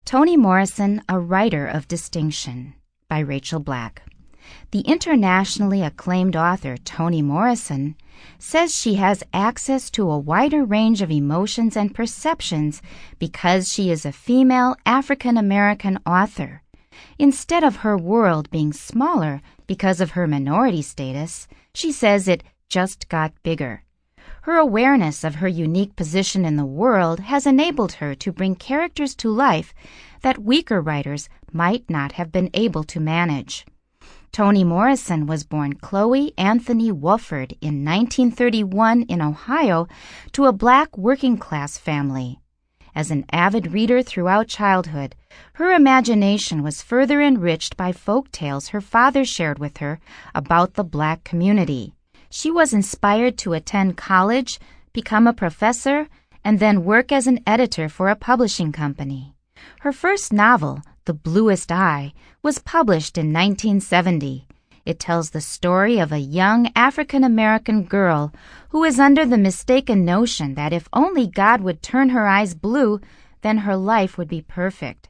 Toni Morrison, a Writer of Distinction, by Rachel Black. The internationally acclaimed author Toni Morrison says she has access to a wider range of emotions and perceptions because she is a female African-American author. Instead of her world being smaller because of her minority status, she says it just got bigger. Her awareness of her unique position in the world has enabled her to bring characters to life that weaker writers might not have been able to manage. Toni Morrison was born Chloe Anthony Wofford in 1931 in Ohio to a black working-class family. As an avid reader throughout childhood, her imagination was further enriched by folk tales her father shared with her about the black community. She was inspired to attend college, become a professor, and then work as an editor for a publishing company. Her first novel, The Bluest Eye, was published in 1970. It tells the story of a young African-American girl who is under the mistaken notion that if only God would turn her eyes blue, then her life would be perfect.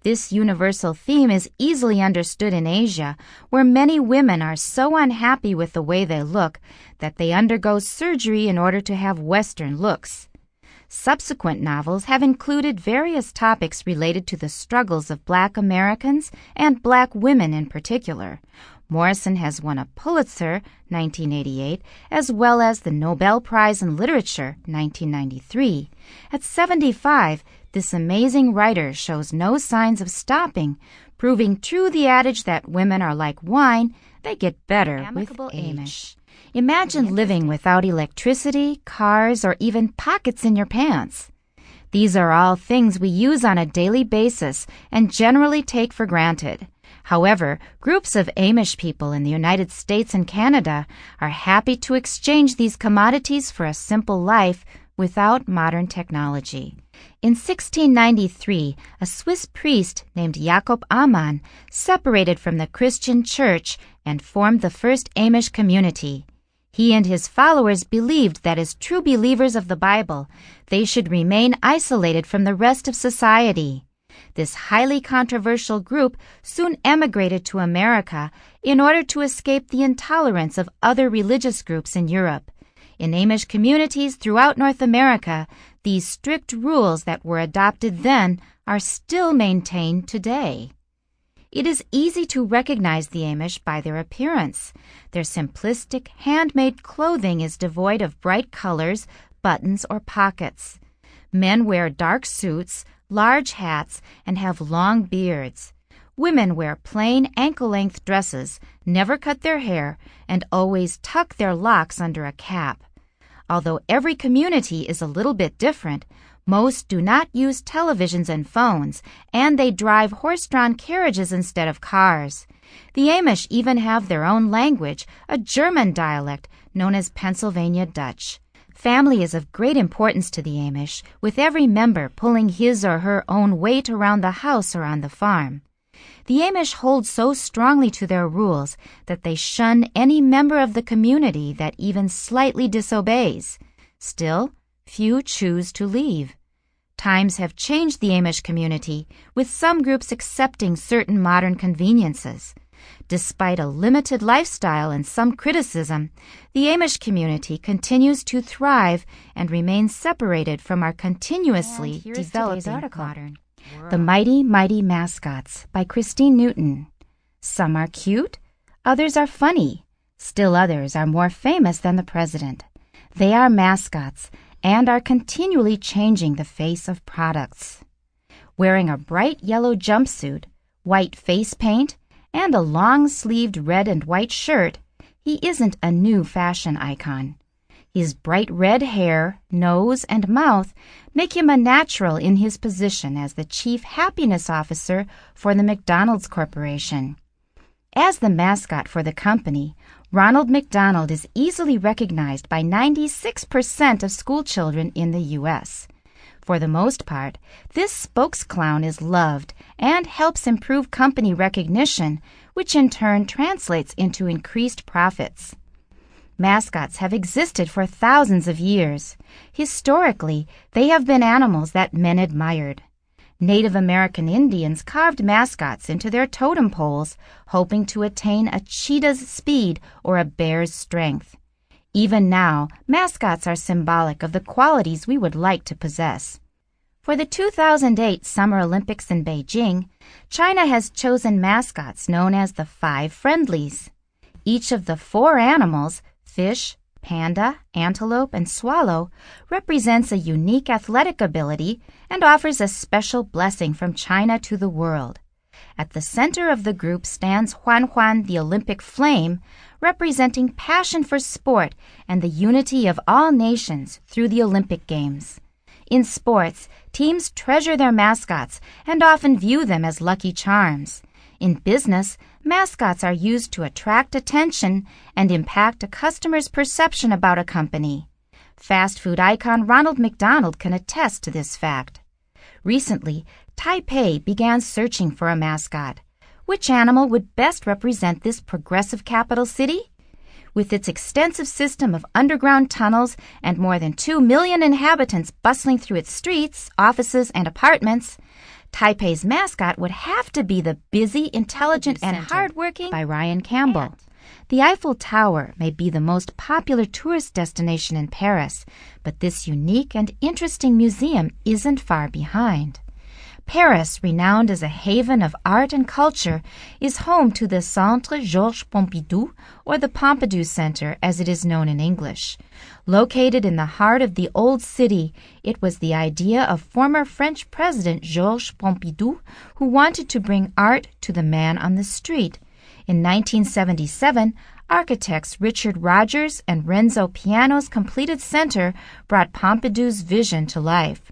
This universal theme is easily understood in Asia, where many women are so unhappy with the way they look that they undergo surgery in order to have Western looks. Subsequent novels have included various topics related to the struggles of Black Americans and Black women in particular. Morrison has won a Pulitzer, 1988, as well as the Nobel Prize in Literature, 1993. At 75, this amazing writer shows no signs of stopping, proving true the adage that women are like wine, they get better with age. Imagine living without electricity, cars, or even pockets in your pants. These are all things we use on a daily basis and generally take for granted. However, groups of Amish people in the United States and Canada are happy to exchange these commodities for a simple life without modern technology. In 1693, a Swiss priest named Jakob Amann separated from the Christian Church and formed the first Amish community. He and his followers believed that as true believers of the Bible, they should remain isolated from the rest of society. This highly controversial group soon emigrated to America in order to escape the intolerance of other religious groups in Europe. In Amish communities throughout North America, these strict rules that were adopted then are still maintained today. It is easy to recognize the Amish by their appearance. Their simplistic, handmade clothing is devoid of bright colors, buttons, or pockets. Men wear dark suits, large hats, and have long beards. Women wear plain ankle-length dresses, never cut their hair, and always tuck their locks under a cap. Although every community is a little bit different, most do not use televisions and phones, and they drive horse-drawn carriages instead of cars. The Amish even have their own language, a German dialect known as Pennsylvania Dutch. Family is of great importance to the Amish, with every member pulling his or her own weight around the house or on the farm. The Amish hold so strongly to their rules that they shun any member of the community that even slightly disobeys. Still, few choose to leave. Times have changed the Amish community, with some groups accepting certain modern conveniences. Despite a limited lifestyle and some criticism, the Amish community continues to thrive and remains separated from our continuously developing modern. The Mighty, Mighty Mascots by Christine Newton. Some are cute, others are funny, still others are more famous than the president. They are mascots and are continually changing the face of products. Wearing a bright yellow jumpsuit, white face paint, and a long-sleeved red and white shirt, he isn't a new fashion icon. His bright red hair, nose, and mouth make him a natural in his position as the Chief Happiness Officer for the McDonald's Corporation. As the mascot for the company, Ronald McDonald is easily recognized by 96% of schoolchildren in the U.S. For the most part, this spokesclown is loved and helps improve company recognition, which in turn translates into increased profits. Mascots have existed for thousands of years. Historically, they have been animals that men admired. Native American Indians carved mascots into their totem poles, hoping to attain a cheetah's speed or a bear's strength. Even now, mascots are symbolic of the qualities we would like to possess. For the 2008 Summer Olympics in Beijing, China has chosen mascots known as the Five Friendlies. Each of the four animals, fish, panda, antelope, and swallow, represents a unique athletic ability and offers a special blessing from China to the world. At the center of the group stands Huan Huan, the Olympic flame, representing passion for sport and the unity of all nations through the Olympic Games. In sports, teams treasure their mascots and often view them as lucky charms. In business, mascots are used to attract attention and impact a customer's perception about a company. Fast food icon Ronald McDonald can attest to this fact. Recently, Taipei began searching for a mascot. Which animal would best represent this progressive capital city? With its extensive system of underground tunnels and more than 2 million inhabitants bustling through its streets, offices, and apartments, Taipei's mascot would have to be the busy, intelligent, and hardworking by Ryan Campbell. The Eiffel Tower may be the most popular tourist destination in Paris, but this unique and interesting museum isn't far behind. Paris, renowned as a haven of art and culture, is home to the Centre Georges Pompidou, or the Pompidou Center as it is known in English. Located in the heart of the old city, it was the idea of former French President Georges Pompidou, who wanted to bring art to the man on the street. In 1977, architects Richard Rogers and Renzo Piano's completed center brought Pompidou's vision to life.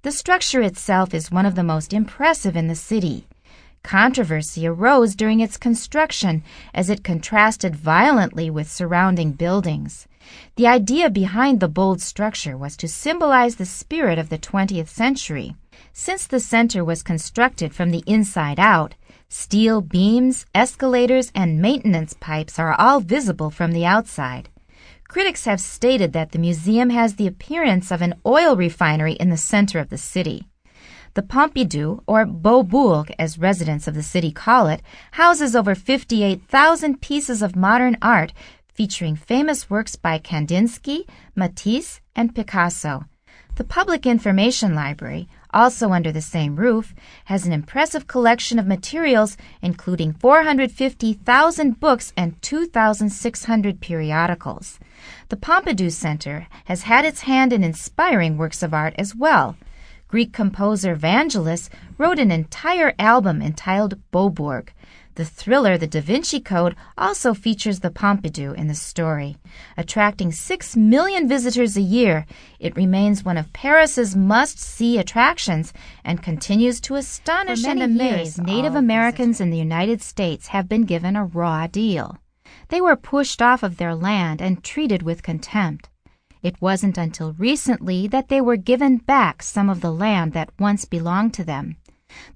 The structure itself is one of the most impressive in the city. Controversy arose during its construction as it contrasted violently with surrounding buildings. The idea behind the bold structure was to symbolize the spirit of the 20th century. Since the center was constructed from the inside out, steel beams, escalators, and maintenance pipes are all visible from the outside. Critics have stated that the museum has the appearance of an oil refinery in the center of the city. The Pompidou, or Beaubourg as residents of the city call it, houses over 58,000 pieces of modern art featuring famous works by Kandinsky, Matisse, and Picasso. The Public Information Library, also under the same roof, has an impressive collection of materials including 450,000 books and 2,600 periodicals. The Pompidou Center has had its hand in inspiring works of art as well. Greek composer Vangelis wrote an entire album entitled Beaubourg. The thriller The Da Vinci Code also features the Pompidou in the story. Attracting 6 million visitors a year, it remains one of Paris's must-see attractions and continues to astonish and amaze. Native Americans in the United States have been given a raw deal. They were pushed off of their land and treated with contempt. It wasn't until recently that they were given back some of the land that once belonged to them.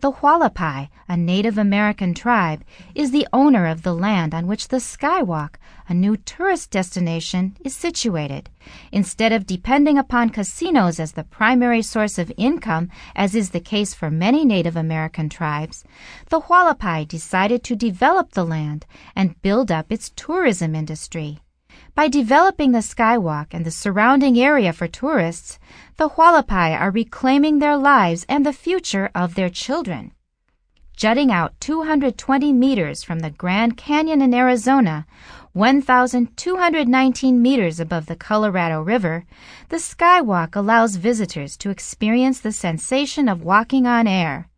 The Hualapai, a Native American tribe, is the owner of the land on which the Skywalk, a new tourist destination, is situated. Instead of depending upon casinos as the primary source of income, as is the case for many Native American tribes, the Hualapai decided to develop the land and build up its tourism industry. By developing the Skywalk and the surrounding area for tourists, the Hualapai are reclaiming their lives and the future of their children. Jutting out 220 meters from the Grand Canyon in Arizona, 1,219 meters above the Colorado River, the Skywalk allows visitors to experience the sensation of walking on air.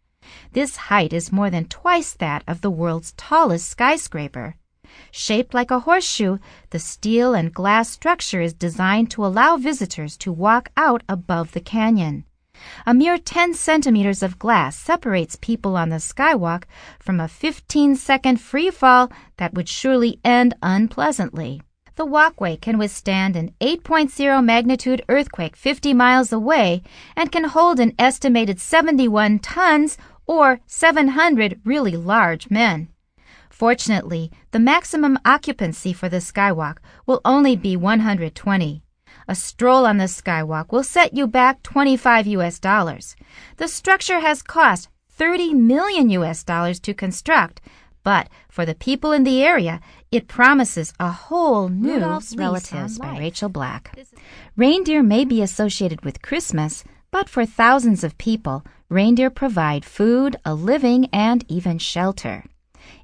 This height is more than twice that of the world's tallest skyscraper. Shaped like a horseshoe, the steel and glass structure is designed to allow visitors to walk out above the canyon. A mere 10 centimeters of glass separates people on the Skywalk from a 15-second free fall that would surely end unpleasantly. The walkway can withstand an 8.0 magnitude earthquake 50 miles away and can hold an estimated 71 tons or 700 really large men. Fortunately, the maximum occupancy for the Skywalk will only be 120. A stroll on the skywalk will set you back $25. The structure has cost $30 million to construct, but for the people in the area, it promises a whole new Rudolph's relatives Lease on by Life. Rachel Black. Reindeer may be associated with Christmas, but for thousands of people, reindeer provide food, a living, and even shelter.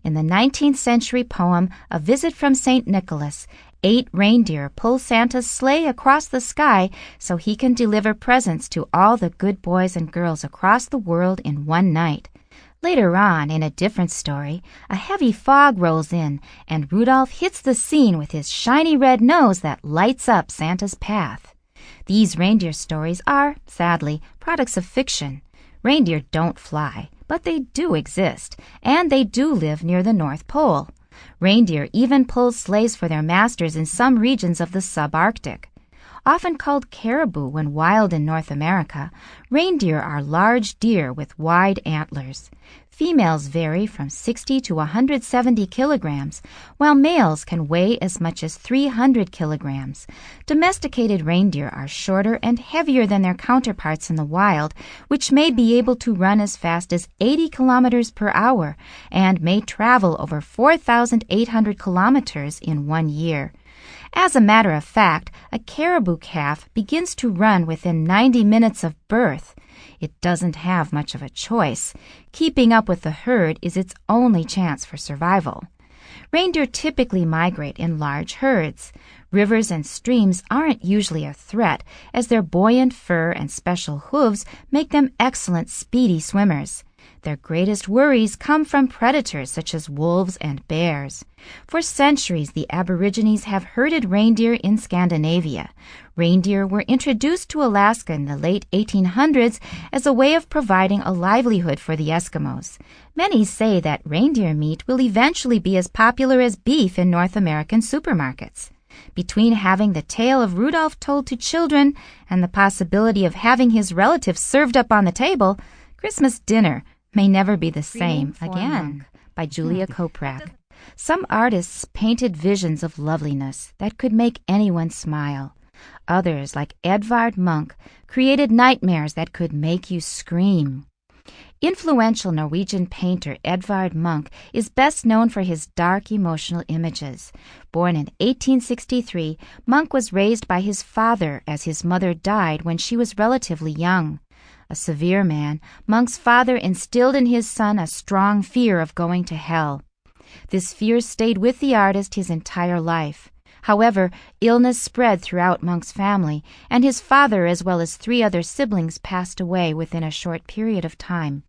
In the 19th century poem, A Visit from St. Nicholas, 8 reindeer pull Santa's sleigh across the sky so he can deliver presents to all the good boys and girls across the world in one night. Later on, in a different story, a heavy fog rolls in, and Rudolph hits the scene with his shiny red nose that lights up Santa's path. These reindeer stories are, sadly, products of fiction. Reindeer don't fly, but they do exist, and they do live near the North Pole. Reindeer even pull sleighs for their masters in some regions of the subarctic. Often called caribou when wild in North America, reindeer are large deer with wide antlers. Females vary from 60 to 170 kilograms, while males can weigh as much as 300 kilograms. Domesticated reindeer are shorter and heavier than their counterparts in the wild, which may be able to run as fast as 80 kilometers per hour and may travel over 4,800 kilometers in 1 year. As a matter of fact, a caribou calf begins to run within 90 minutes of birth. It doesn't have much of a choice. Keeping up with the herd is its only chance for survival. Reindeer typically migrate in large herds. Rivers and streams aren't usually a threat, as their buoyant fur and special hooves make them excellent speedy swimmers. Their greatest worries come from predators such as wolves and bears. For centuries, the Aborigines have herded reindeer in Scandinavia. Reindeer were introduced to Alaska in the late 1800s as a way of providing a livelihood for the Eskimos. Many say that reindeer meat will eventually be as popular as beef in North American supermarkets. Between having the tale of Rudolph told to children and the possibility of having his relatives served up on the table, Christmas dinner may never be the same again. By Julia Koprak. Some artists painted visions of loveliness that could make anyone smile. Others, like Edvard Munch, created nightmares that could make you scream. Influential Norwegian painter Edvard Munch is best known for his dark emotional images. Born in 1863, Munch was raised by his father as his mother died when she was relatively young. A severe man, Munch's father instilled in his son a strong fear of going to hell. This fear stayed with the artist his entire life. However, illness spread throughout Munch's family, and his father as well as 3 other siblings passed away within a short period of time.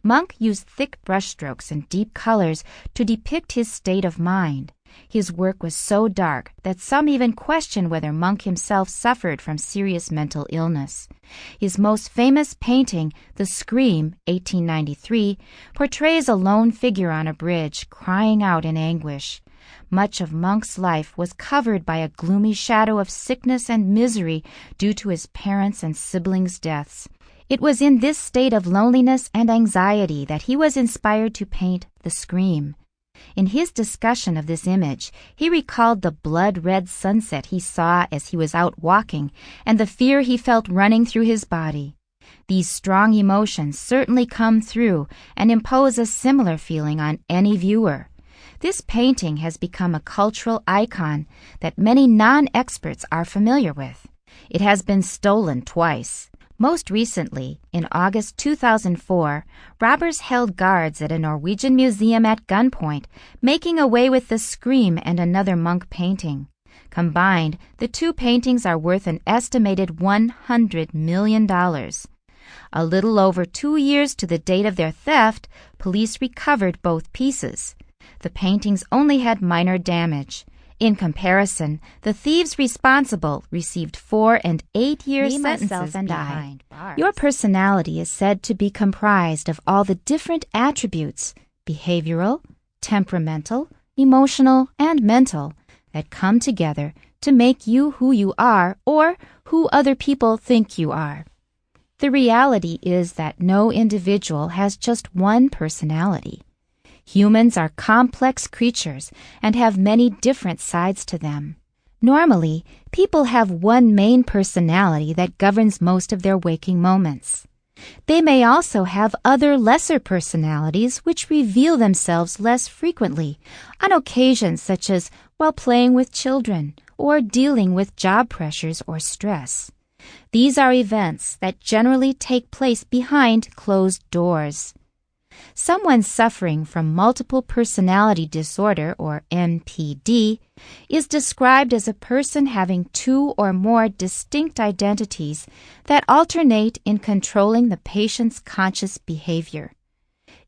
Munch used thick brushstrokes and deep colors to depict his state of mind. His work was so dark that some even question whether Munch himself suffered from serious mental illness. His most famous painting, The Scream, 1893, portrays a lone figure on a bridge crying out in anguish. Much of Munch's life was covered by a gloomy shadow of sickness and misery due to his parents' and siblings' deaths. It was in this state of loneliness and anxiety that he was inspired to paint The Scream. In his discussion of this image, he recalled the blood-red sunset he saw as he was out walking and the fear he felt running through his body. These strong emotions certainly come through and impose a similar feeling on any viewer. This painting has become a cultural icon that many non-experts are familiar with. It has been stolen twice. Most recently, in August 2004, robbers held guards at a Norwegian museum at gunpoint, making away with The Scream and another Munch painting. Combined, the 2 paintings are worth an estimated $100 million. A little over 2 years to the date of their theft, police recovered both pieces. The paintings only had minor damage. In comparison, the thieves responsible received 4 and 8 year sentences behind bars. Your personality is said to be comprised of all the different attributes, behavioral, temperamental, emotional, and mental, that come together to make you who you are or who other people think you are. The reality is that no individual has just one personality. Humans are complex creatures and have many different sides to them. Normally, people have one main personality that governs most of their waking moments. They may also have other lesser personalities which reveal themselves less frequently, on occasions such as while playing with children or dealing with job pressures or stress. These are events that generally take place behind closed doors. Someone suffering from multiple personality disorder, or MPD, is described as a person having two or more distinct identities that alternate in controlling the patient's conscious behavior.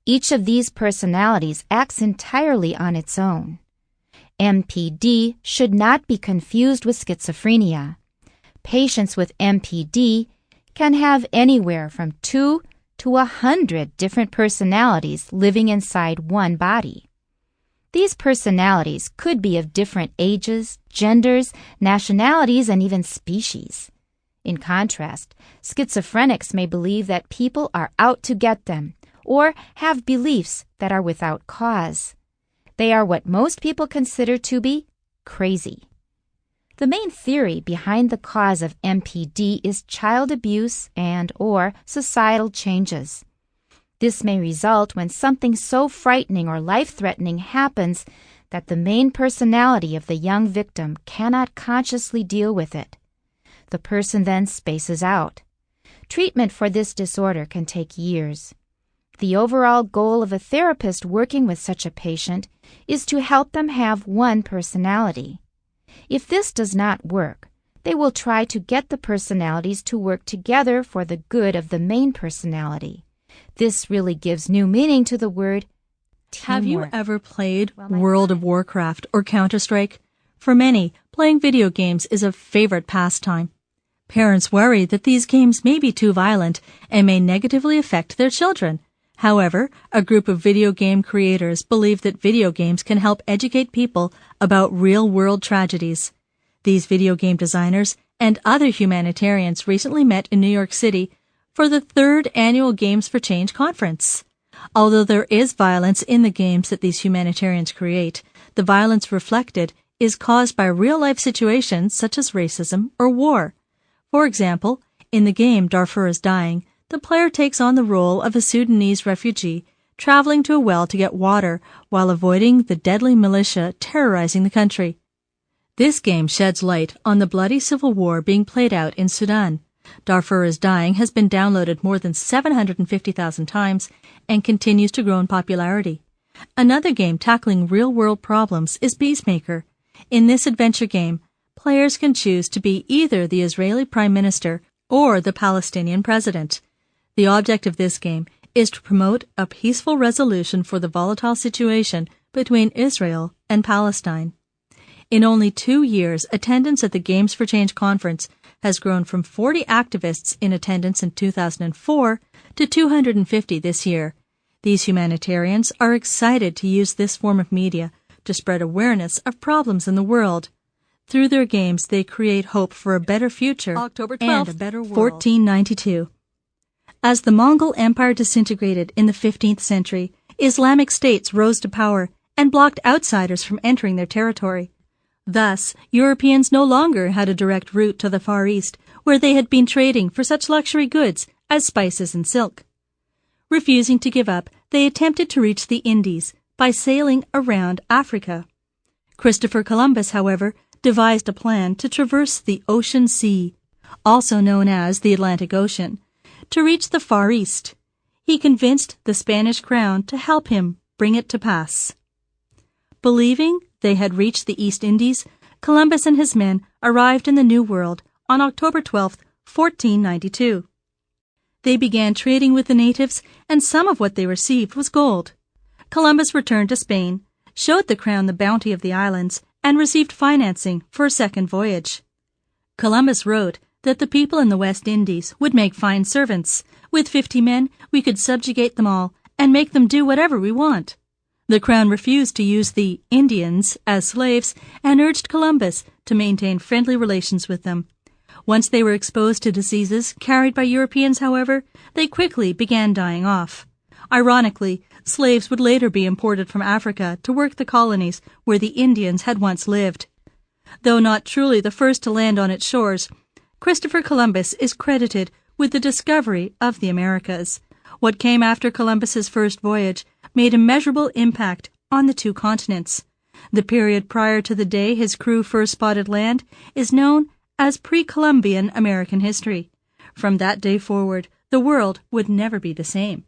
Each of these personalities acts entirely on its own. MPD should not be confused with schizophrenia. Patients with MPD can have anywhere from 2 to 100 different personalities living inside one body. These personalities could be of different ages, genders, nationalities, and even species. In contrast, schizophrenics may believe that people are out to get them or have beliefs that are without cause. They are what most people consider to be crazy. The main theory behind the cause of MPD is child abuse and/or societal changes. This may result when something so frightening or life-threatening happens that the main personality of the young victim cannot consciously deal with it. The person then spaces out. Treatment for this disorder can take years. The overall goal of a therapist working with such a patient is to help them have one personality. If this does not work, they will try to get the personalities to work together for the good of the main personality. This really gives new meaning to the word teamwork. Have you ever played World of Warcraft or Counter-Strike? For many, playing video games is a favorite pastime. Parents worry that these games may be too violent and may negatively affect their children. However, a group of video game creators believe that video games can help educate people about real-world tragedies. These video game designers and other humanitarians recently met in New York City for the 3rd annual Games for Change conference. Although there is violence in the games that these humanitarians create, the violence reflected is caused by real-life situations such as racism or war. For example, in the game Darfur is Dying, the player takes on the role of a Sudanese refugee traveling to a well to get water while avoiding the deadly militia terrorizing the country. This game sheds light on the bloody civil war being played out in Sudan. Darfur is Dying has been downloaded more than 750,000 times and continues to grow in popularity. Another game tackling real-world problems is Peacemaker. In this adventure game, players can choose to be either the Israeli Prime Minister or the Palestinian President. The object of this game is to promote a peaceful resolution for the volatile situation between Israel and Palestine. In only 2 years, attendance at the Games for Change conference has grown from 40 activists in attendance in 2004 to 250 this year. These humanitarians are excited to use this form of media to spread awareness of problems in the world. Through their games, they create hope for a better future October 12th, and a better world. 1492. As the Mongol Empire disintegrated in the 15th century, Islamic states rose to power and blocked outsiders from entering their territory. Thus, Europeans no longer had a direct route to the Far East, where they had been trading for such luxury goods as spices and silk. Refusing to give up, they attempted to reach the Indies by sailing around Africa. Christopher Columbus, however, devised a plan to traverse the Ocean Sea, also known as the Atlantic Ocean, to reach the Far East. He convinced the Spanish crown to help him bring it to pass. Believing they had reached the East Indies, Columbus and his men arrived in the New World on October 12, 1492. They began trading with the natives, and some of what they received was gold. Columbus returned to Spain, showed the crown the bounty of the islands, and received financing for a second voyage. Columbus wrote that the people in the West Indies would make fine servants. With 50 men, we could subjugate them all and make them do whatever we want. The crown refused to use the Indians as slaves and urged Columbus to maintain friendly relations with them. Once they were exposed to diseases carried by Europeans, however, they quickly began dying off. Ironically, slaves would later be imported from Africa to work the colonies where the Indians had once lived. Though not truly the first to land on its shores, Christopher Columbus is credited with the discovery of the Americas. What came after Columbus's first voyage made a measurable impact on the two continents. The period prior to the day his crew first spotted land is known as pre-Columbian American history. From that day forward, the world would never be the same.